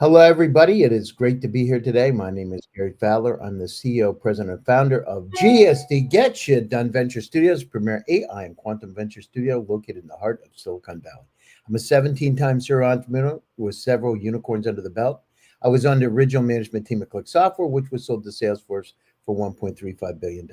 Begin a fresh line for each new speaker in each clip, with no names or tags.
Hello, everybody. It is great to be here today. My name is Gary Fowler. I'm the CEO, president, and founder of GSD Get Shit Done Venture Studios, premier AI and quantum venture studio located in the heart of Silicon Valley. I'm a 17-time serial entrepreneur with several unicorns under the belt. I was on the original management team at Click Software, which was sold to Salesforce for $1.35 billion,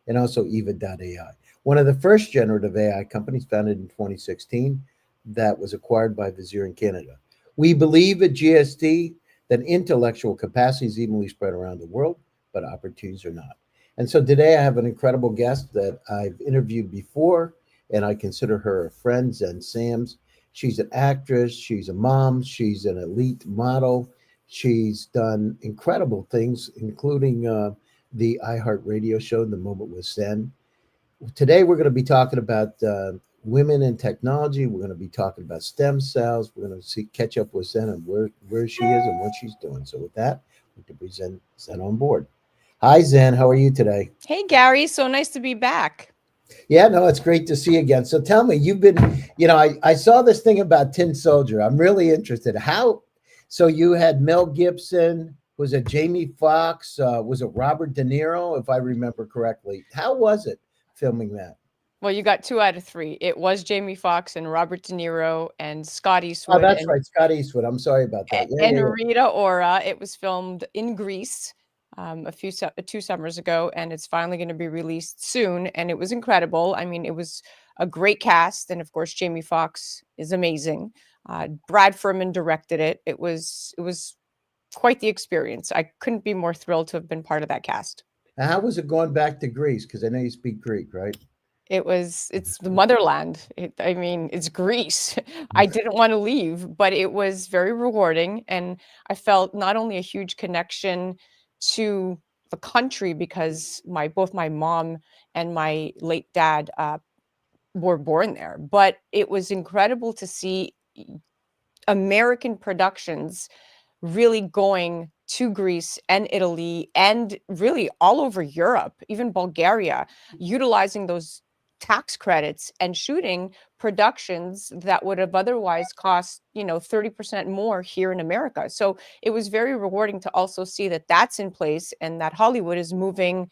and also Eva.ai, one of the first generative AI companies founded in 2016 that was acquired by Vizier in Canada. We believe at GSD that intellectual capacity is evenly spread around the world, but opportunities are not. And so today I have an incredible guest that I've interviewed before, and I consider her a friend, Zen Sams. She's an actress, she's a mom, she's an elite model. She's done incredible things, including the iHeartRadio show, The Moment with Zen. Today we're going to be talking about women in technology. We're going to be talking about stem cells. We're going to catch up with Zen and where she is and what she's doing. So with that, we can bring Zen on board. Hi, Zen. How are you today?
Hey, Gary. So nice to be back.
Yeah, no, it's great to see you again. So tell me, you've been, I saw this thing about Tin Soldier. I'm really interested. So you had Mel Gibson, was it Jamie Foxx? Was it Robert De Niro, if I remember correctly? How was it filming that?
Well, you got 2 out of 3. It was Jamie Foxx and Robert De Niro and Scott
Oh,
Eastwood
that's right, Scott Eastwood. I'm sorry about that. Yeah,
and
yeah,
Rita Ora. It was filmed in Greece 2 summers ago, and it's finally going to be released soon. And it was incredible. I mean, it was a great cast, and of course, Jamie Foxx is amazing. Brad Furman directed it. It was quite the experience. I couldn't be more thrilled to have been part of that cast.
Now, how was it going back to Greece? Because I know you speak Greek, right?
It's the motherland. I mean, it's Greece. I didn't want to leave, but it was very rewarding. And I felt not only a huge connection to the country because both my mom and my late dad were born there, but it was incredible to see American productions really going to Greece and Italy and really all over Europe, even Bulgaria, utilizing those tax credits and shooting productions that would have otherwise cost, 30% more here in America. So it was very rewarding to also see that that's in place and that Hollywood is moving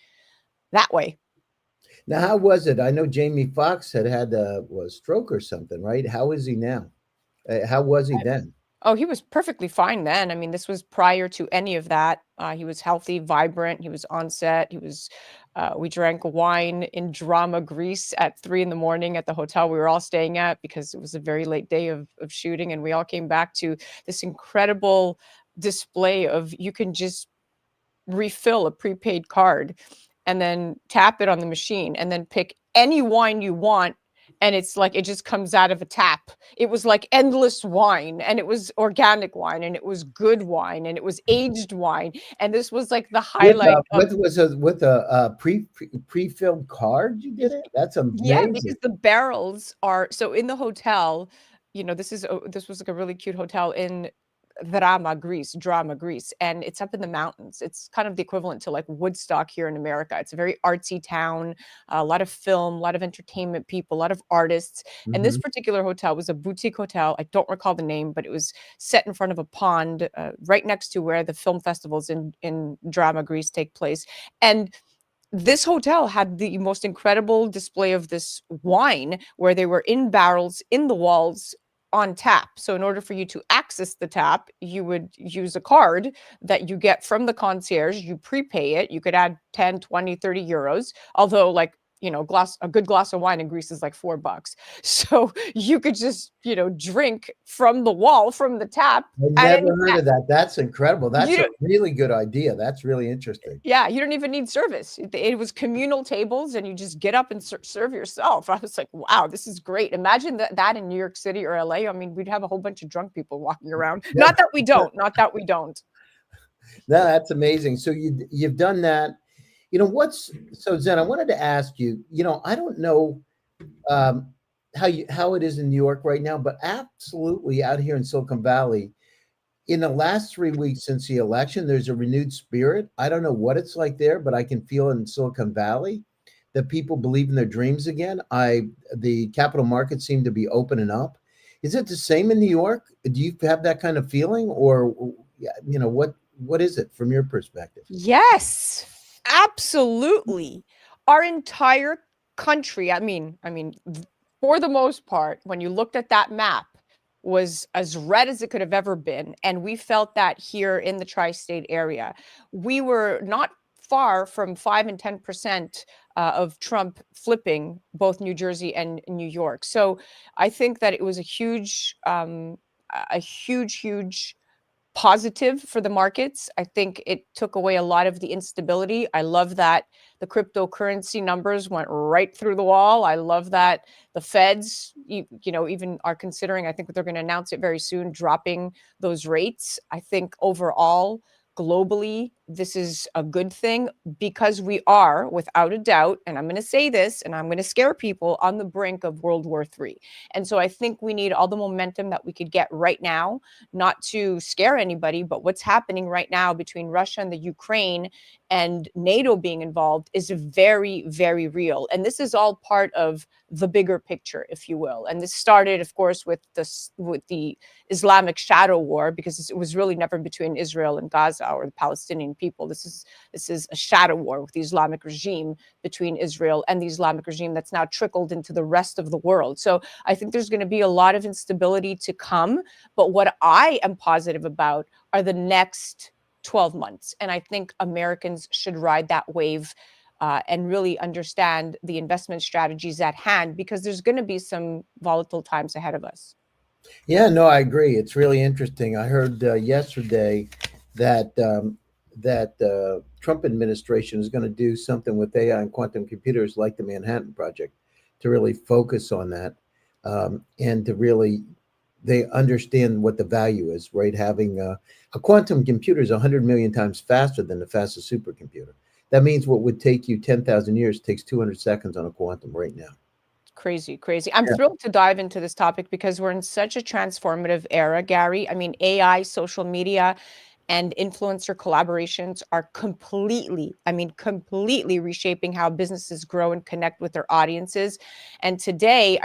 that way.
Now, how was it? I know Jamie Foxx had a stroke or something, right? How is he now? How was he then?
Oh, he was perfectly fine then. I mean, this was prior to any of that. He was healthy, vibrant. He was on set. We drank wine in Drama, Greece at 3 in the morning at the hotel we were all staying at because it was a very late day of shooting. And we all came back to this incredible display of you can just refill a prepaid card and then tap it on the machine and then pick any wine you want, and it's like it just comes out of a tap. It was like endless wine, and it was organic wine, and it was good wine, and it was aged wine, and this was like the highlight of.
With a pre-filled card, you did it? That's
Yeah, because
amazing.
the barrels are so in the hotel, this was like a really cute hotel in Drama, Greece, and it's up in the mountains. It's kind of the equivalent to like Woodstock here in America. It's a very artsy town, a lot of film, a lot of entertainment people, a lot of artists. And this
Hmm.
particular hotel was a boutique hotel. I don't recall the name, but it was set in front of a pond right next to where the film festivals in Drama, Greece take place. And this hotel had the most incredible display of this wine where they were in barrels in the walls on tap. So in order for you to access the tap, you would use a card that you get from the concierge, you prepay it, you could add 10, 20, 30 euros, although like a good glass of wine in Greece is like $4. So you could just, drink from the wall, from the tap
I
at
never
any
heard
time.
of that. That's incredible. That's a
You
really good idea. That's really interesting.
Yeah, you don't even need service. It was communal tables, and you just get up and serve yourself. I was like, wow, this is great. Imagine that in New York City or LA. I mean, we'd have a whole bunch of drunk people walking around.
Yeah,
Not that we don't. Not that we don't.
that's amazing. So you've done that. So Zen, I wanted to ask you. I don't know um, how it is in New York right now, but absolutely out here in Silicon Valley, in the last 3 weeks since the election, there's a renewed spirit. I don't know what it's like there, but I can feel in Silicon Valley that people believe in their dreams again. The capital markets seem to be opening up. Is it the same in New York? Do you have that kind of feeling, or Yeah, what is it from your perspective?
Yes, absolutely. Our entire country, for the most part, when you looked at that map, was as red as it could have ever been. And we felt that here in the tri-state area. We were not far from 5 and 10% of Trump flipping both New Jersey and New York. So I think that it was a huge positive for the markets. I think it took away a lot of the instability. I love that the cryptocurrency numbers went right through the wall. I love that the feds, even are considering, I think they're going to announce it very soon, dropping those rates. I think overall, globally, this is a good thing because we are, without a doubt, and I'm going to say this and I'm going to scare people, on the brink of World War III. And so I think we need all the momentum that we could get right now, not to scare anybody, but what's happening right now between Russia and the Ukraine and NATO being involved is very, very real. And this is all part of the bigger picture, if you will. And this started, of course, with the Islamic shadow war, because it was really never between Israel and Gaza or the Palestinian people. This is a shadow war with the Islamic regime between Israel and the Islamic regime that's now trickled into the rest of the world. So I think there's going to be a lot of instability to come. But what I am positive about are the next 12 months. And I think Americans should ride that wave and really understand the investment strategies at hand, because there's going to be some volatile times ahead of us.
Yeah, no, I agree. It's really interesting. I heard yesterday that Trump administration is going to do something with AI and quantum computers, like the Manhattan Project, to really focus on that, and to really they understand what the value is. Right, having a quantum computer is 100 million times faster than the fastest supercomputer. That means what would take you 10,000 years takes 200 seconds on a quantum right now.
Crazy, crazy. I'm thrilled to dive into this topic because we're in such a transformative era, Gary. I mean, AI, social media, and influencer collaborations are completely reshaping how businesses grow and connect with their audiences. And today,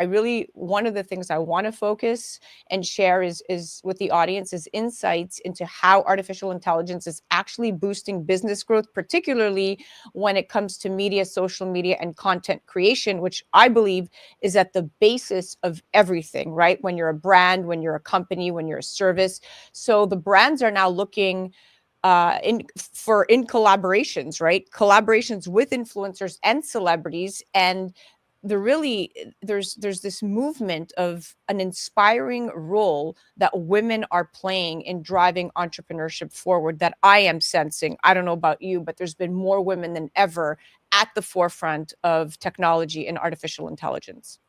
one of the things I want to focus and share is with the audience is insights into how artificial intelligence is actually boosting business growth, particularly when it comes to media, social media, and content creation, which I believe is at the basis of everything, right? When you're a brand, when you're a company, when you're a service. So the brands are now looking in collaborations, right? Collaborations with influencers and celebrities, and there's this movement of an inspiring role that women are playing in driving entrepreneurship forward that I am sensing. I don't know about you, but there's been more women than ever at the forefront of technology and artificial intelligence.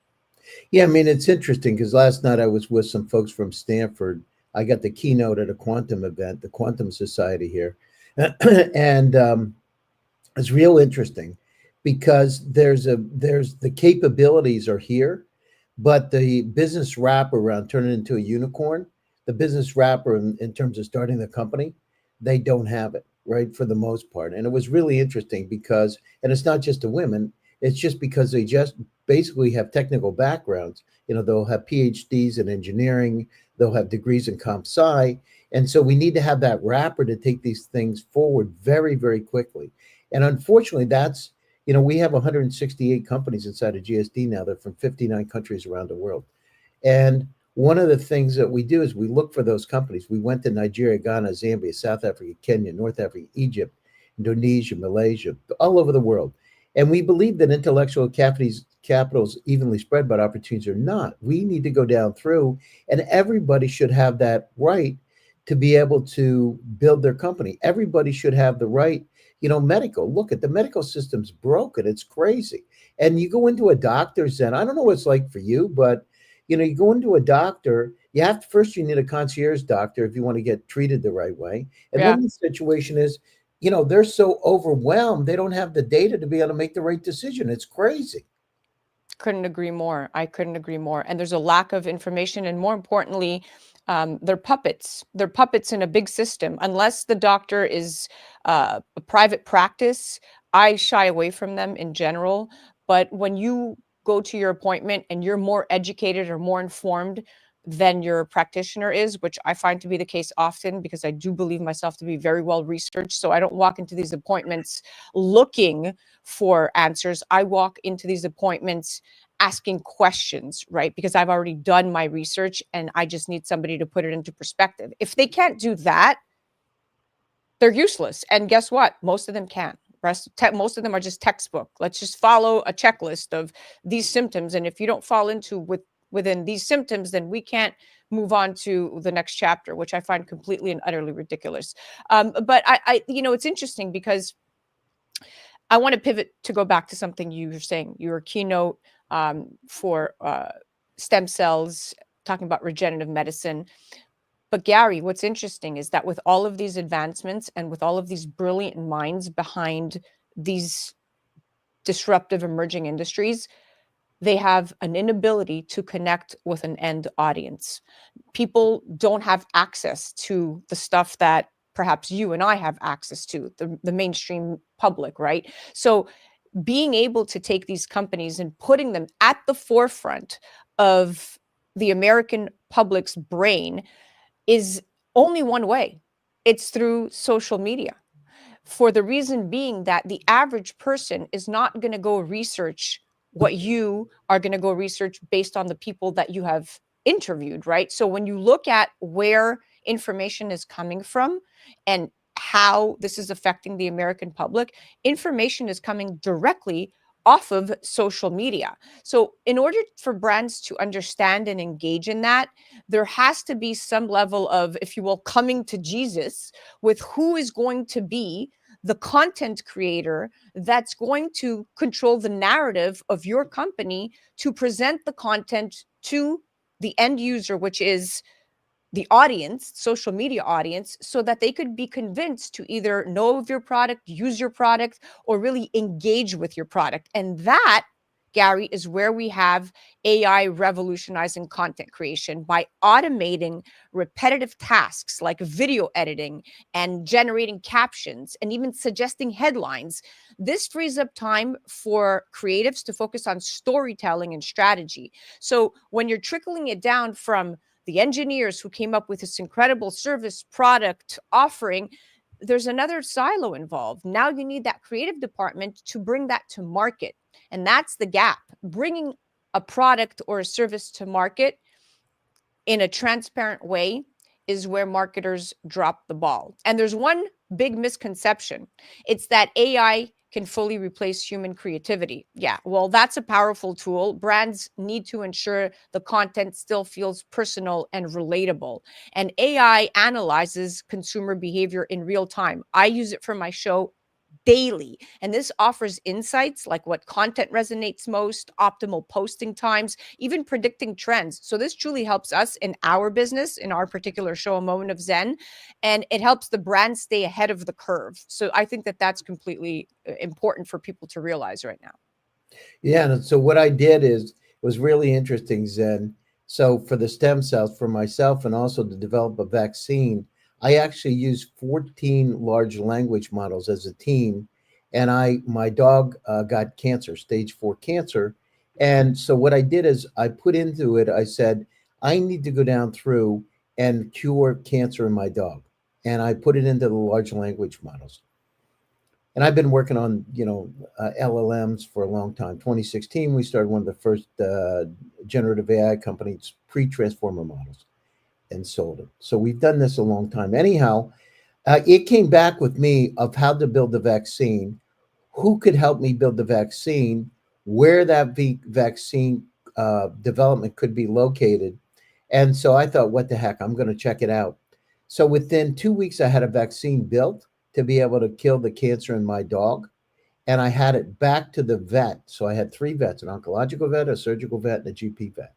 Yeah, I mean, it's interesting because last night I was with some folks from Stanford. I got the keynote at a quantum event, the Quantum Society here. And it's real interesting because there's the capabilities are here, but the business wrap around turning it into a unicorn, the business wrapper in terms of starting the company, they don't have it, right, for the most part. And it was really interesting because, and it's not just the women, it's just because they just basically have technical backgrounds. They'll have PhDs in engineering, they'll have degrees in comp sci. And so we need to have that wrapper to take these things forward very, very quickly. And unfortunately, we have 168 companies inside of GSD now. They're from 59 countries around the world. And one of the things that we do is we look for those companies. We went to Nigeria, Ghana, Zambia, South Africa, Kenya, North Africa, Egypt, Indonesia, Malaysia, all over the world. And we believe that intellectual capital is evenly spread, but opportunities are not. We need to go down through, and everybody should have that right to be able to build their company. Everybody should have the right, medical. Look at the medical system's broken. It's crazy. And you go into a doctor's, and I don't know what it's like for you, but you go into a doctor, you need a concierge doctor if you want to get treated the right way. And
Yeah.
then the situation is, they're so overwhelmed, they don't have the data to be able to make the right decision. It's crazy.
Couldn't agree more. I couldn't agree more. And there's a lack of information. And more importantly, they're puppets. They're puppets in a big system. Unless the doctor is a private practice, I shy away from them in general. But when you go to your appointment and you're more educated or more informed, than your practitioner is, which I find to be the case often because I do believe myself to be very well researched. So I don't walk into these appointments looking for answers. I walk into these appointments asking questions, right? Because I've already done my research and I just need somebody to put it into perspective. If they can't do that, they're useless. And guess what? Most of them can't. Most of them are just textbook. Let's just follow a checklist of these symptoms. And if you don't fall into within these symptoms, then we can't move on to the next chapter, which I find completely and utterly ridiculous. But it's interesting because I want to pivot to go back to something you were saying. Your keynote for stem cells, talking about regenerative medicine. But Gary, what's interesting is that with all of these advancements and with all of these brilliant minds behind these disruptive emerging industries, they have an inability to connect with an end audience. People don't have access to the stuff that perhaps you and I have access to, the mainstream public, right? So being able to take these companies and putting them at the forefront of the American public's brain is only one way. It's through social media. For the reason being that the average person is not going to go research what you are going to go research based on the people that you have interviewed, right? So when you look at where information is coming from and how this is affecting the American public, information is coming directly off of social media. So in order for brands to understand and engage in that, there has to be some level of, if you will, coming to Jesus with who is going to be the content creator that's going to control the narrative of your company to present the content to the end user, which is the audience, social media audience, so that they could be convinced to either know of your product, use your product, or really engage with your product. And that, Gary, is where we have AI revolutionizing content creation by automating repetitive tasks like video editing and generating captions and even suggesting headlines. This frees up time for creatives to focus on storytelling and strategy. So when you're trickling it down from the engineers who came up with this incredible service product offering, there's another silo involved. Now you need that creative department to bring that to market. And that's the gap. Bringing a product or a service to market in a transparent way is where marketers drop the ball. And there's one big misconception. It's that AI can fully replace human creativity. Yeah, well, that's a powerful tool. Brands need to ensure the content still feels personal and relatable. And AI analyzes consumer behavior in real time. I use it for my show daily. And this offers insights like what content resonates most, optimal posting times, even predicting trends. So this truly helps us in our business, in our particular show, A Moment of Zen, and it helps the brand stay ahead of the curve. So I think that that's completely important for people to realize right now.
Yeah, and so what I did is was really interesting, Zen. So for the stem cells, for myself, and also to develop a vaccine, I actually used 14 large language models as a team, and my dog got cancer, stage 4 cancer, and so what I did is I put into it. I said I need to go down through and cure cancer in my dog, and I put it into the large language models. And I've been working on, LLMs for a long time. 2016, we started one of the first generative AI companies, pre-transformer models, and sold it. So we've done this a long time. Anyhow, it came back with me of how to build the vaccine, who could help me build the vaccine, where that vaccine development could be located. And so I thought, what the heck, I'm going to check it out. So within 2 weeks, I had a vaccine built to be able to kill the cancer in my dog. And I had it back to the vet. So I had 3 vets, an oncological vet, a surgical vet, and a GP vet.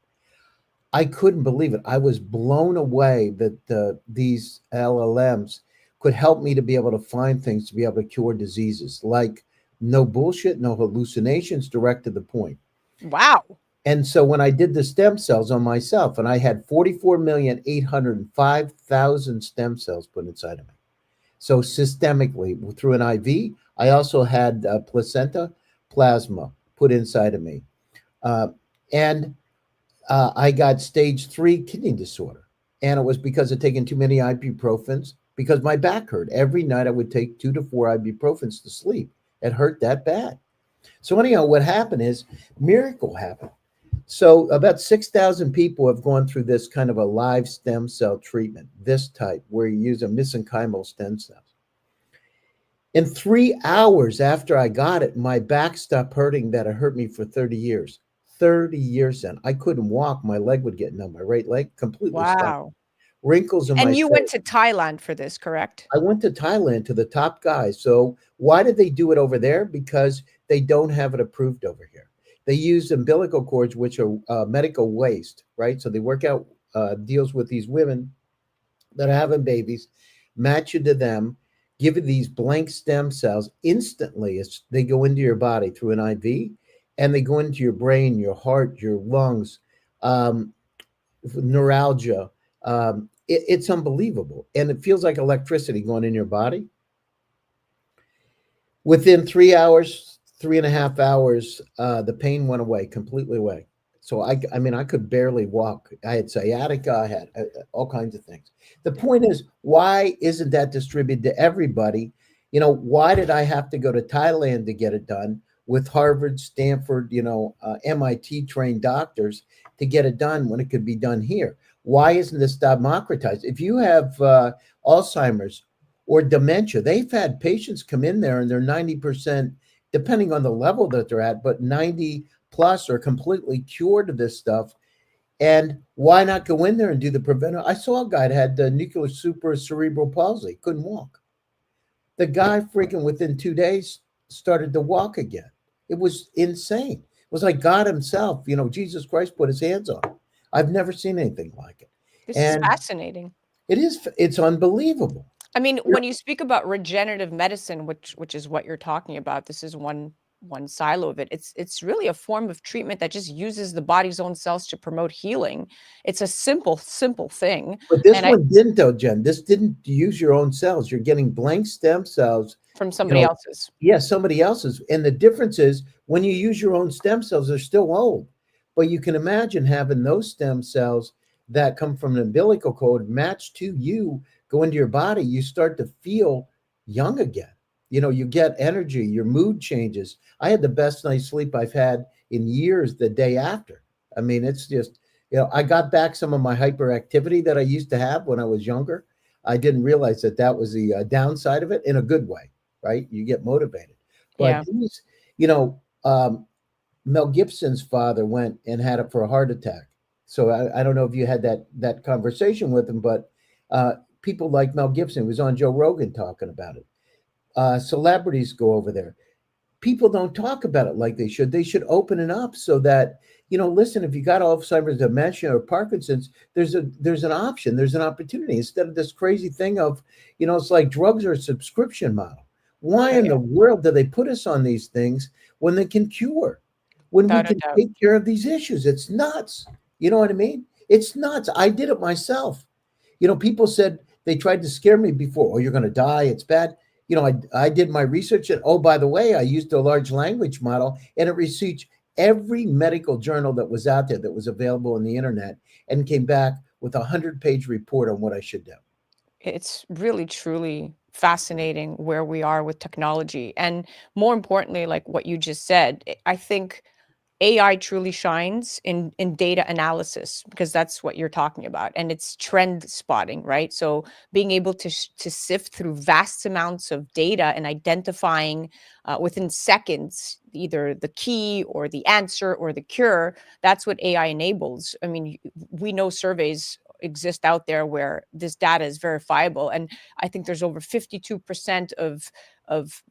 I couldn't believe it. I was blown away that these LLMs could help me to be able to find things, to be able to cure diseases, like no bullshit, no hallucinations, direct to the point.
Wow.
And so when I did the stem cells on myself, and I had 44,805,000 stem cells put inside of me. So systemically through an IV, I also had placenta plasma put inside of me. And I got stage 3 kidney disorder. And it was because of taking too many ibuprofens because my back hurt. Every night I would take 2 to 4 ibuprofens to sleep. It hurt that bad. So anyhow, what happened is miracle happened. So about 6,000 people have gone through this kind of a live stem cell treatment, this type, where you use a mesenchymal stem cells. In 3 hours after I got it, my back stopped hurting that it hurt me for 30 years. 30 years then. I couldn't walk. My leg would get numb. My right leg completely stopped.
Wow.
Wrinkles in my
And you went
face.
to Thailand for this, correct?
I went to Thailand to the top guys. So why did they do it over there? Because they don't have it approved over here. They use umbilical cords, which are medical waste, right? So they work out deals with these women that are having babies, match you to them, give you these blank stem cells instantly. They go into your body through an IV, and they go into your brain, your heart, your lungs, um, neuralgia. It's unbelievable, and it feels like electricity going in your body. Within 3 hours, 3.5 hours, the pain went away, completely away. So I mean, I could barely walk. I had sciatica. I had all kinds of things. The point is, why isn't that distributed to everybody? Why did I have to go to Thailand to get it done with Harvard, Stanford, MIT trained doctors to get it done when it could be done here? Why isn't this democratized? If you have Alzheimer's or dementia. They've had patients come in there and they're 90%, depending on the level that they're at, but 90 plus are completely cured of this stuff. And why not go in there and do the preventative? I saw a guy that had the nuclear super cerebral palsy, couldn't walk. The guy freaking within 2 days started to walk again. It was insane. It was like God himself, Jesus Christ put his hands on him. I've never seen anything like it.
This is
And
fascinating.
it's unbelievable.
I mean, when you speak about regenerative medicine, which is what you're talking about, this is one silo of it. It's really a form of treatment that just uses the body's own cells to promote healing. It's a simple thing.
But this
And I
one didn't though, Jen. This didn't use your own cells. You're getting blank stem cells,
from
you
somebody
know,
else's.
yeah, somebody else's. And the difference is when you use your own stem cells, they're still old. But you can imagine having those stem cells that come from an umbilical cord matched to you go into your body, you start to feel young again. You get energy, your mood changes. I had the best night's sleep I've had in years the day after. I mean, it's just, I got back some of my hyperactivity that I used to have when I was younger. I didn't realize that was the downside of it in a good way, right? You get motivated. But
Yeah.
he's, you know, um, Mel Gibson's father went and had it for a heart attack. So I don't know if you had that conversation with him, but uh, people like Mel Gibson was on Joe Rogan talking about it. Celebrities go over there. People don't talk about it like they should. They should open it up so that listen, if you got Alzheimer's, dementia, or Parkinson's, there's an option, there's an opportunity instead of this crazy thing of it's like drugs are a subscription model. Why in
Yeah,
the world do they put us on these things when they can cure? When we
without a
can
doubt.
take care of these issues, it's nuts. You know what I mean? It's nuts. I did it myself. People said they tried to scare me before. Oh, you're going to die. It's bad. I did my research and oh, by the way, I used a large language model and it researched every medical journal that was out there that was available on the internet and came back with 100-page report on what I should do.
It's really truly fascinating where we are with technology. And more importantly, like what you just said, I think AI truly shines in data analysis because that's what you're talking about, and it's trend spotting, right? So being able to sift through vast amounts of data and identifying within seconds either the key or the answer or the cure. That's what AI enables. I mean, we know surveys exist out there where this data is verifiable, and I think there's over 52% of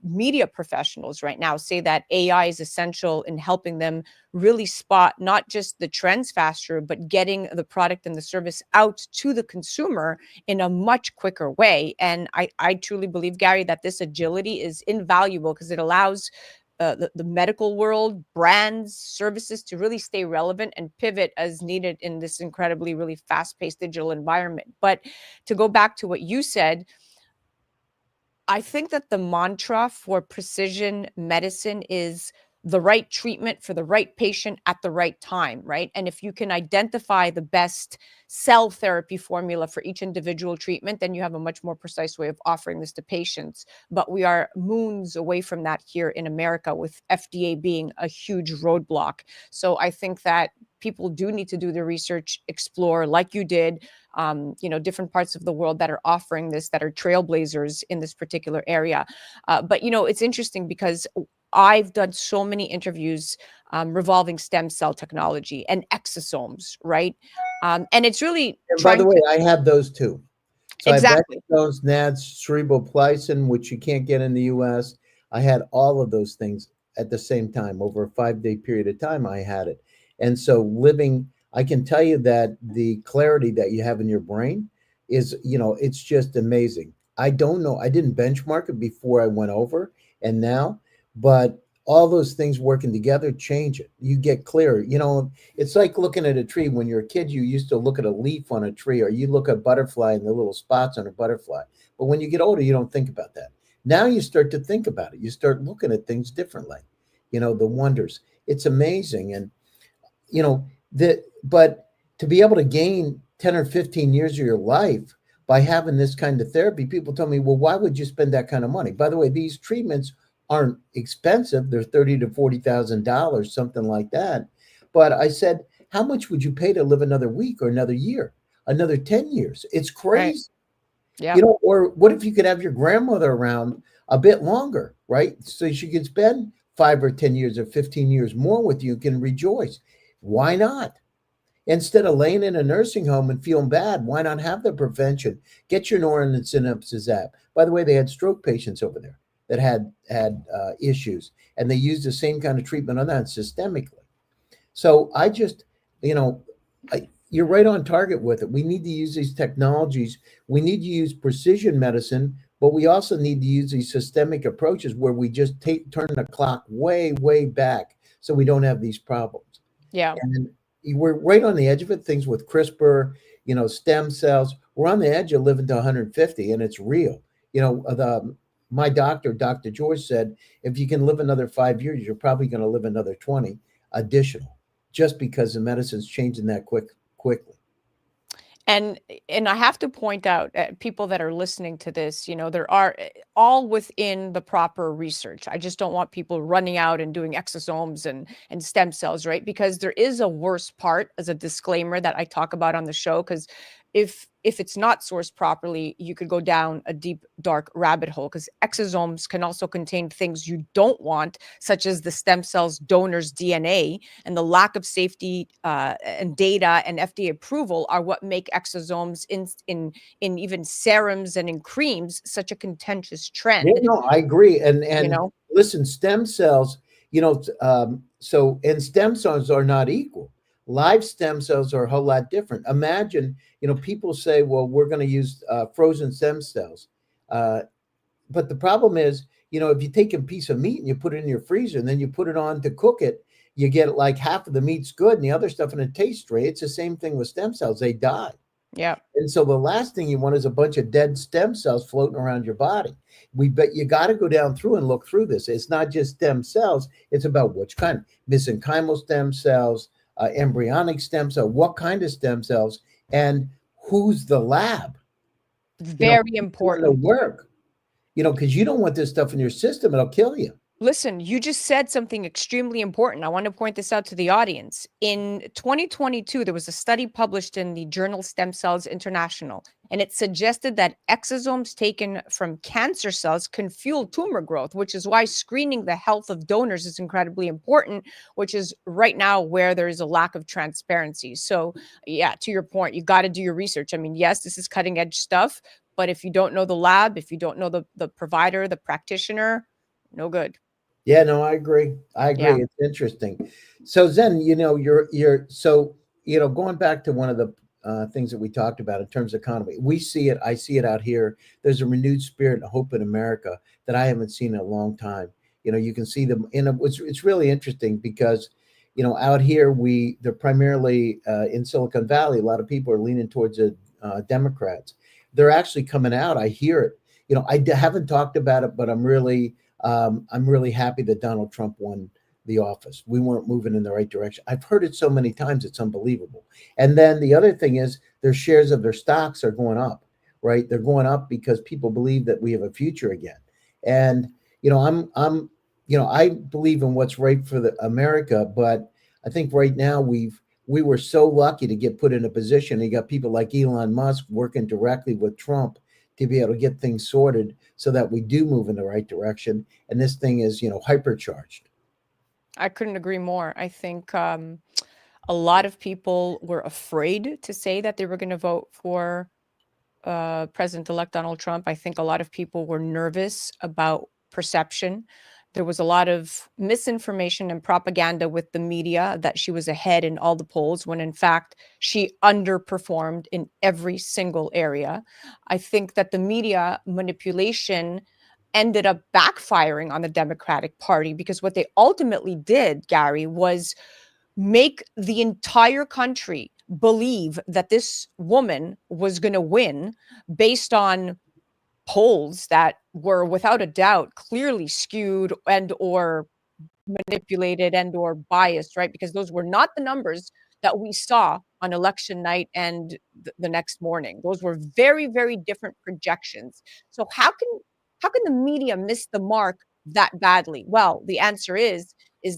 media professionals right now say that AI is essential in helping them really spot not just the trends faster, but getting the product and the service out to the consumer in a much quicker way. And I truly believe, Gary, that this agility is invaluable because it allows the medical world, brands, services to really stay relevant and pivot as needed in this incredibly, really fast paced digital environment. But to go back to what you said, I think that the mantra for precision medicine is the right treatment for the right patient at the right time, right? And if you can identify the best cell therapy formula for each individual treatment, then you have a much more precise way of offering this to patients. But we are moons away from that here in America, with FDA being a huge roadblock. So I think that people do need to do the research, explore like you did, different parts of the world that are offering this, that are trailblazers in this particular area. But it's interesting because I've done so many interviews revolving stem cell technology and exosomes, right? And it's really
And by the
trying
way,
to
I have those too. So I have
exactly.
exosomes, NADs, cerebrosplycin, which you can't get in the US. I had all of those things at the same time. Over a 5-day period of time, I had it. And so I can tell you that the clarity that you have in your brain is, it's just amazing. I don't know. I didn't benchmark it before I went over and now, but all those things working together change it. You get clearer. It's like looking at a tree. When you're a kid, you used to look at a leaf on a tree, or you look at a butterfly and the little spots on a butterfly. But when you get older, you don't think about that. Now you start to think about it. You start looking at things differently. The wonders. It's amazing. And but to be able to gain 10 or 15 years of your life by having this kind of therapy, people tell me, well, why would you spend that kind of money? By the way, these treatments aren't expensive. They're $30,000 to $40,000, something like that. But I said, how much would you pay to live another week or another year, another 10 years? It's
Right.
crazy.
Yeah.
Or what if you could have your grandmother around a bit longer, right? So she could spend 5 or 10 years or 15 years more with you, can rejoice. Why not? Instead of laying in a nursing home and feeling bad, why not have the prevention? Get your Norrin synapses app. By the way, they had stroke patients over there that had issues, and they used the same kind of treatment on that systemically. So I just, you know, you're right on target with it. We need to use these technologies. We need to use precision medicine, but we also need to use these systemic approaches where we just turn the clock way, way back so we don't have these problems.
Yeah.
And we're right on the edge of it. Things with CRISPR, stem cells. We're on the edge of living to 150, and it's real. My doctor, Dr. George, said if you can live another 5 years, you're probably going to live another 20 additional, just because the medicine's changing that quickly.
And I have to point out, people that are listening to this, there are all within the proper research. I just don't want people running out and doing exosomes and stem cells, right? Because there is a worse part, as a disclaimer, that I talk about on the show. Because if it's not sourced properly, you could go down a deep, dark rabbit hole, because exosomes can also contain things you don't want, such as the stem cells donor's DNA, and the lack of safety and data and FDA approval are what make exosomes in even serums and in creams such a contentious
Yeah,
trend.
no, I agree. And
You
and
know,
listen, stem cells, and stem cells are not equal. Live stem cells are a whole lot different. Imagine, people say, well, we're going to use frozen stem cells. Uh, but the problem is, if you take a piece of meat and you put it in your freezer and then you put it on to cook it, you get like half of the meat's good and the other stuff and it tastes great. It's the same thing with stem cells. They die.
yeah.
And so the last thing you want is a bunch of dead stem cells floating around your body. But you got to go down through and look through this. It's not just stem cells. It's about which kind: mesenchymal stem cells, embryonic stem cell, what kind of stem cells, and who's the lab?
Very
Who's doing the
important.
work. Because you don't want this stuff in your system. It'll kill you.
Listen, you just said something extremely important. I want to point this out to the audience. In 2022, there was a study published in the journal Stem Cells International, and it suggested that exosomes taken from cancer cells can fuel tumor growth, which is why screening the health of donors is incredibly important, which is right now where there is a lack of transparency. So, yeah, to your point, you got to do your research. I mean, yes, this is cutting edge stuff, but if you don't know the lab, if you don't know the provider, the practitioner, no good.
Yeah, no, I agree. I
Yeah.
agree. It's interesting. So Zen, you're so going back to one of the things that we talked about in terms of economy. We see it. I see it out here. There's a renewed spirit and hope in America that I haven't seen in a long time. You can see them it's really interesting because out here they're primarily in Silicon Valley. A lot of people are leaning towards the Democrats. They're actually coming out. I hear it. I haven't talked about it, but I'm really happy that Donald Trump won the office. We weren't moving in the right direction. I've heard it so many times, it's unbelievable. And then the other thing is their shares of their stocks are going up, right? They're going up because people believe that we have a future again. And I believe in what's right for the America, but I think right now we were so lucky to get put in a position. You got people like Elon Musk working directly with Trump to be able to get things sorted so that we do move in the right direction. And this thing is, hypercharged.
I couldn't agree more. I think a lot of people were afraid to say that they were going to vote for President-elect Donald Trump. I think a lot of people were nervous about perception. There was a lot of misinformation and propaganda with the media that she was ahead in all the polls when in fact she underperformed in every single area. I think that the media manipulation ended up backfiring on the Democratic Party because what they ultimately did, Gary, was make the entire country believe that this woman was going to win based on polls that were without a doubt clearly skewed and or manipulated and or biased, right? Because those were not the numbers that we saw on election night and the next morning. Those were very, very different projections. So how can the media miss the mark that badly? Well, the answer is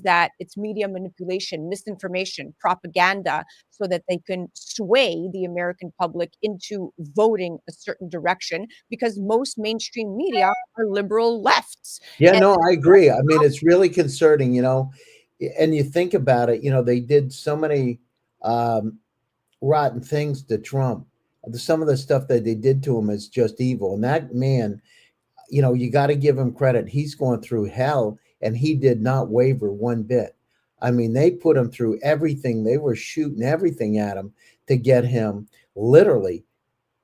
that it's media manipulation, misinformation, propaganda, so that they can sway the American public into voting a certain direction because most mainstream media are liberal lefts.
Yeah,
And
no, I agree. I mean, it's really concerning, and you think about it, they did so many um, rotten things to Trump. Some of the stuff that they did to him is just evil. And that man, you got to give him credit. He's going through hell and he did not waver one bit. I mean, they put him through everything. They were shooting everything at him to get him literally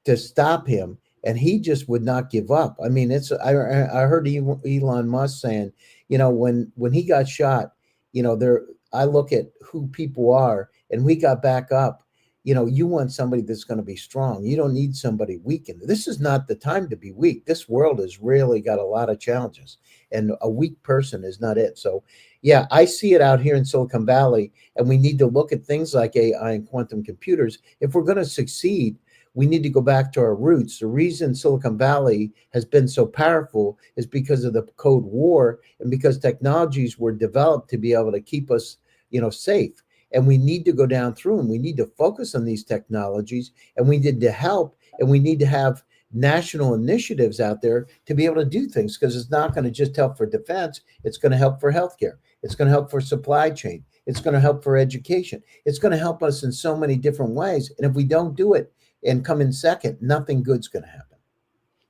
to stop him, and he just would not give up. I mean, I heard Elon Musk saying, when he got shot, there I look at who people are, and we got back up. You want somebody that's going to be strong. You don't need somebody weak. And this is not the time to be weak. This world has really got a lot of challenges, and a weak person is not it. So, yeah, I see it out here in Silicon Valley, and we need to look at things like AI and quantum computers. If we're going to succeed, we need to go back to our roots. The reason Silicon Valley has been so powerful is because of the Cold War and because technologies were developed to be able to keep us, safe. And we need to go down through them. We need to focus on these technologies, and we need to help, and we need to have national initiatives out there to be able to do things, because it's not going to just help for defense. It's going to help for healthcare. It's going to help for supply chain. It's going to help for education. It's going to help us in so many different ways. And if we don't do it and come in second, nothing good's going to happen.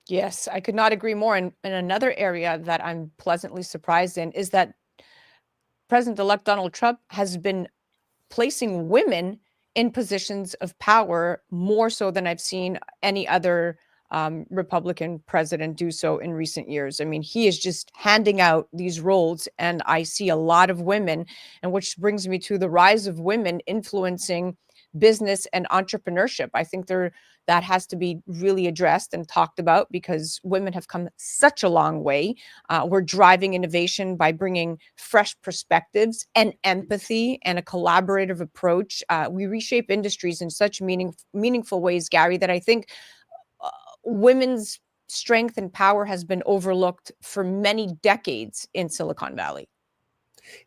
yes, I could not agree more. And another area that I'm pleasantly surprised in is that President-elect Donald Trump has been placing women in positions of power more so than I've seen any other Republican president do so in recent years. I mean, he is just handing out these roles, and I see a lot of women, and which brings me to the rise of women influencing business and entrepreneurship. I think that has to be really addressed and talked about because women have come such a long way. We're driving innovation by bringing fresh perspectives and empathy and a collaborative approach. We reshape industries in such meaningful ways, Gary, that I think uh, women's strength and power has been overlooked for many decades in Silicon Valley.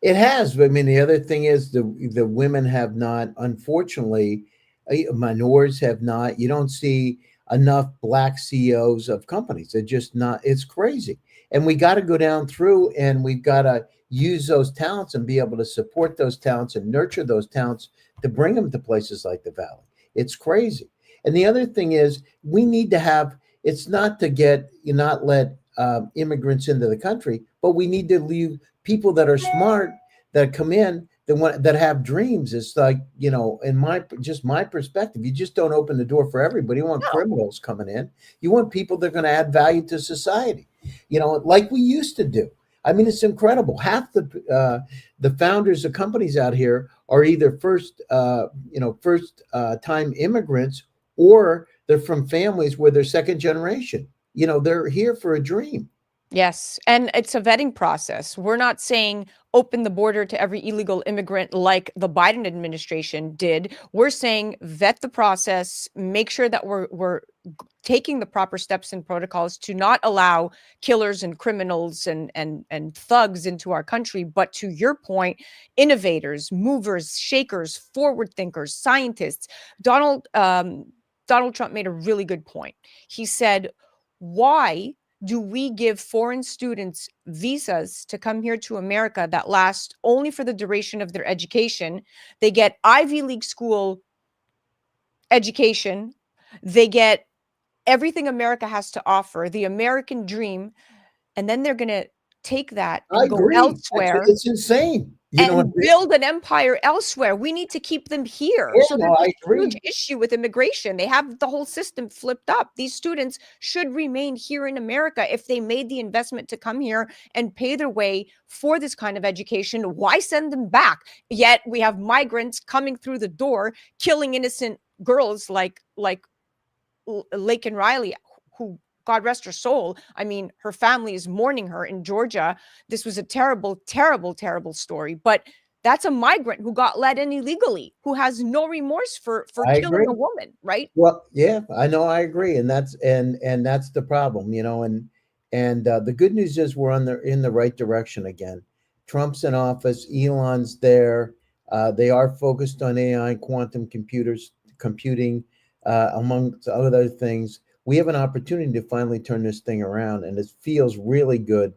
It has. But I mean, the other thing is the women have not, unfortunately, minorities have not. You don't see enough black CEOs of companies. They're just not. It's crazy. And we got to go down through, and we've got to use those talents and be able to support those talents and nurture those talents to bring them to places like the Valley. It's crazy. And the other thing is, we need to have. It's not to get you not let immigrants into the country, but we need to leave people that are smart that come in that have dreams. It's like, in my perspective, you just don't open the door for everybody. You want
No.
criminals coming in. You want people that are going to add value to society, like we used to do. I mean, it's incredible. Half the founders of companies out here are either first time immigrants, or they're from families where they're second generation. They're here for a dream.
Yes, and it's a vetting process. We're not saying open the border to every illegal immigrant like the Biden administration did. We're saying vet the process, make sure that we're taking the proper steps and protocols to not allow killers and criminals and thugs into our country, but to your point, innovators, movers, shakers, forward thinkers, scientists. Donald Trump made a really good point. He said, "Why do we give foreign students visas to come here to America that last only for the duration of their education? They get Ivy League school education, they get everything America has to offer, the American dream, and then they're going to take that
I
and go
agree.
elsewhere
It's insane. You know what
and
I mean?
build an empire elsewhere. We need to keep them here."
Yeah,
So
no,
there's
I
a huge
agree.
issue with immigration. They have the whole system flipped up. These students should remain here in America if they made the investment to come here and pay their way for this kind of education. Why send them back? Yet we have migrants coming through the door, killing innocent girls like Laken Riley, who, God rest her soul. I mean, her family is mourning her in Georgia. This was a terrible, terrible, terrible story. But that's a migrant who got let in illegally, who has no remorse for
I
killing
agree.
a woman, right?
Well, yeah, I know, I agree, and that's the problem, and the good news is we're on the in the right direction again. Trump's in office, Elon's there. They are focused on AI, quantum computing, amongst other things. We have an opportunity to finally turn this thing around, and it feels really good,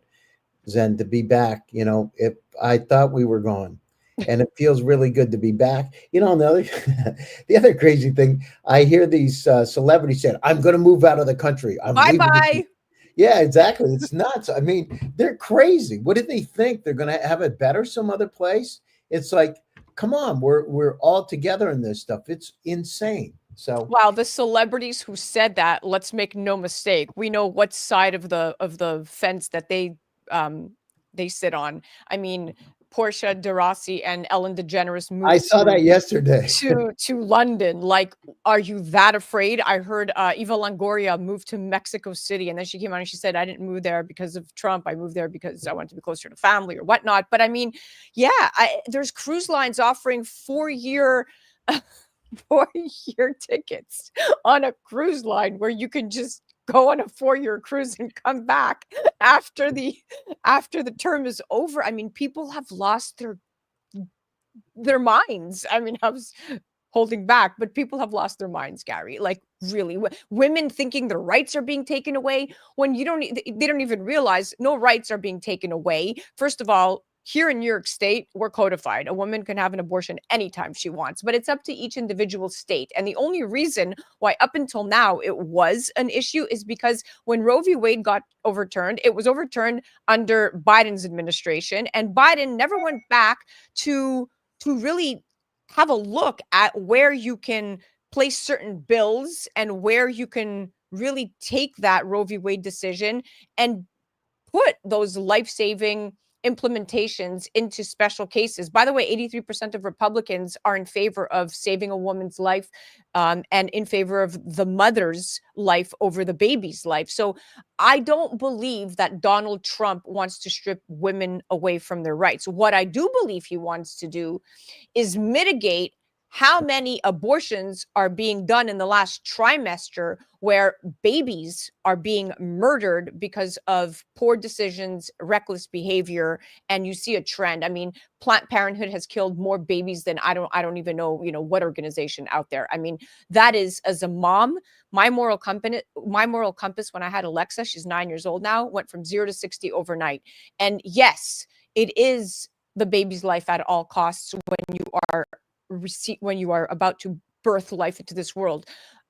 Zen, to be back. If I thought we were gone, and it feels really good to be back. And the other, the other crazy thing, I hear these celebrities saying, "I'm going to move out of the country. I'm
Bye
leaving."
bye.
Yeah, exactly. It's nuts. I mean, they're crazy. What do they think? They're going to have it better some other place? It's like, come on, we're all together in this stuff. It's insane. So
Wow, the celebrities who said that, let's make no mistake, we know what side of the fence that they sit on. I mean, Portia de Rossi and Ellen DeGeneres
I
moved
saw that yesterday.
to London. Like, are you that afraid? I heard Eva Longoria moved to Mexico City, and then she came out and she said, "I didn't move there because of Trump. I moved there because I wanted to be closer to family or whatnot." But I mean, yeah, there's cruise lines offering 4-year 4-year tickets on a cruise line where you can just go on a 4-year cruise and come back after the term is over. I mean, people have lost their minds. I mean, I was holding back, but people have lost their minds, Gary. Like, really, women thinking their rights are being taken away when they don't even realize no rights are being taken away. First of all, here in New York State, we're codified. A woman can have an abortion anytime she wants, but it's up to each individual state. And the only reason why up until now it was an issue is because when Roe v. Wade got overturned, it was overturned under Biden's administration, and Biden never went back to really have a look at where you can place certain bills and where you can really take that Roe v. Wade decision and put those life-saving implementations into special cases. By the way, 83% of Republicans are in favor of saving a woman's life, and in favor of the mother's life over the baby's life. So I don't believe that Donald Trump wants to strip women away from their rights. What I do believe he wants to do is mitigate how many abortions are being done in the last trimester where babies are being murdered because of poor decisions, reckless behavior, and you see a trend. I mean, Planned Parenthood has killed more babies than I don't even know, what organization out there. I mean, that is, as a mom, my moral compass when I had Alexa, she's 9 years old now, went from 0 to 60 overnight. And yes, it is the baby's life at all costs when you are about to birth life into this world.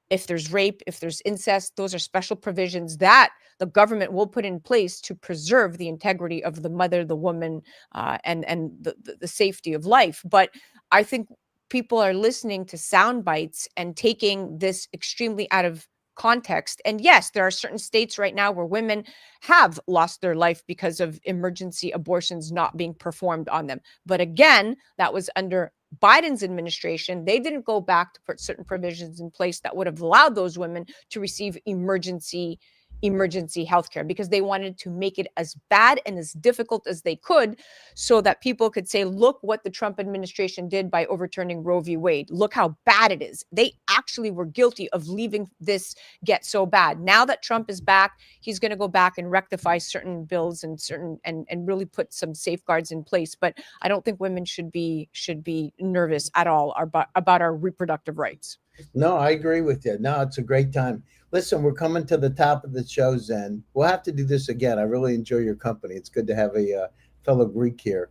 If there's rape, if there's incest, those are special provisions that the government will put in place to preserve the integrity of the mother, the woman, and the safety of life. But I think people are listening to sound bites and taking this extremely out of context. And yes, there are certain states right now where women have lost their life because of emergency abortions not being performed on them. But again, that was under Biden's administration. They didn't go back to put certain provisions in place that would have allowed those women to receive emergency emergency healthcare, because they wanted to make it as bad and as difficult as they could so that people could say, look what the Trump administration did by overturning Roe v. Wade. Look how bad it is. They actually were guilty of leaving this get so bad. Now that Trump is back, he's going to go back and rectify certain bills and really put some safeguards in place. But I don't think women should be nervous at all about our reproductive rights.
No, I agree with you. No, it's a great time. Listen, we're coming to the top of the show, Zen. We'll have to do this again. I really enjoy your company. It's good to have a fellow Greek here.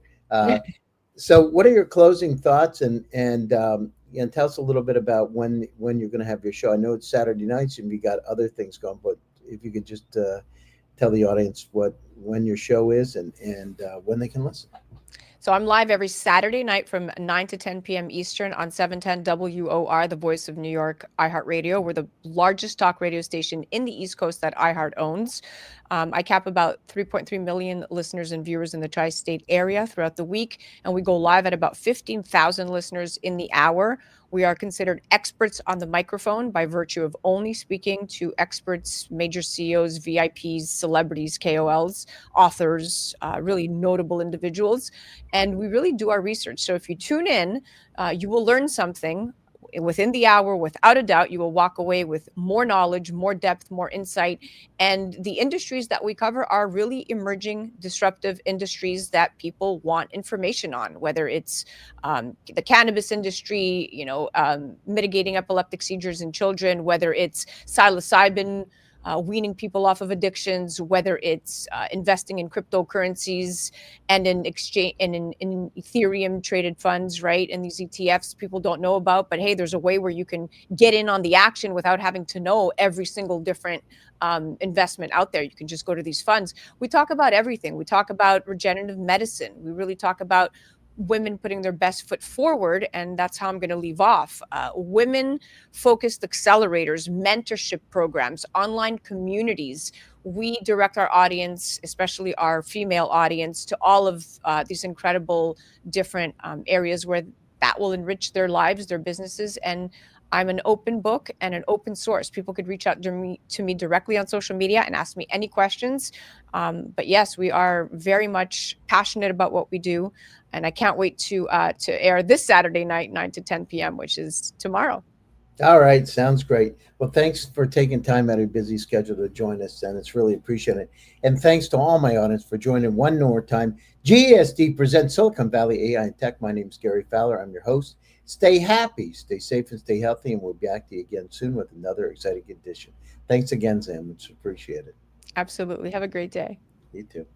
So, what are your closing thoughts, and tell us a little bit about when you're going to have your show. I know it's Saturday nights, and we got other things going, but if you could just tell the audience when your show is and when they can listen.
So I'm live every Saturday night from 9 to 10 p.m. Eastern on 710 WOR, the Voice of New York, iHeartRadio. We're the largest talk radio station in the East Coast that iHeart owns. I cap about 3.3 million listeners and viewers in the tri-state area throughout the week, and we go live at about 15,000 listeners in the hour. We are considered experts on the microphone by virtue of only speaking to experts, major CEOs, VIPs, celebrities, KOLs, authors, really notable individuals. And we really do our research. So if you tune in, you will learn something within the hour. Without a doubt, you will walk away with more knowledge, more depth, more insight. And the industries that we cover are really emerging, disruptive industries that people want information on, whether it's the cannabis industry, mitigating epileptic seizures in children, whether it's psilocybin, weaning people off of addictions, whether it's investing in cryptocurrencies and in exchange and in Ethereum traded funds, right? And these ETFs people don't know about, but hey, there's a way where you can get in on the action without having to know every single different investment out there. You can just go to these funds. We talk about everything. We talk about regenerative medicine. We really talk about women putting their best foot forward, and that's how I'm going to leave off. Women-focused accelerators, mentorship programs, online communities. We direct our audience, especially our female audience, to all of these incredible different areas where that will enrich their lives, their businesses, and I'm an open book and an open source. People could reach out to me directly on social media and ask me any questions. But yes, we are very much passionate about what we do. And I can't wait to air this Saturday night, 9 to 10 p.m., which is tomorrow.
All right. Sounds great. Well, thanks for taking time out of your busy schedule to join us, and it's really appreciated. And thanks to all my audience for joining one more time. GSD Presents Silicon Valley AI and Tech. My name is Gary Fowler. I'm your host. Stay happy, stay safe, and stay healthy, and we'll be back to you again soon with another exciting edition. Thanks again, Sam. It's appreciated.
Absolutely. Have a great day.
You too.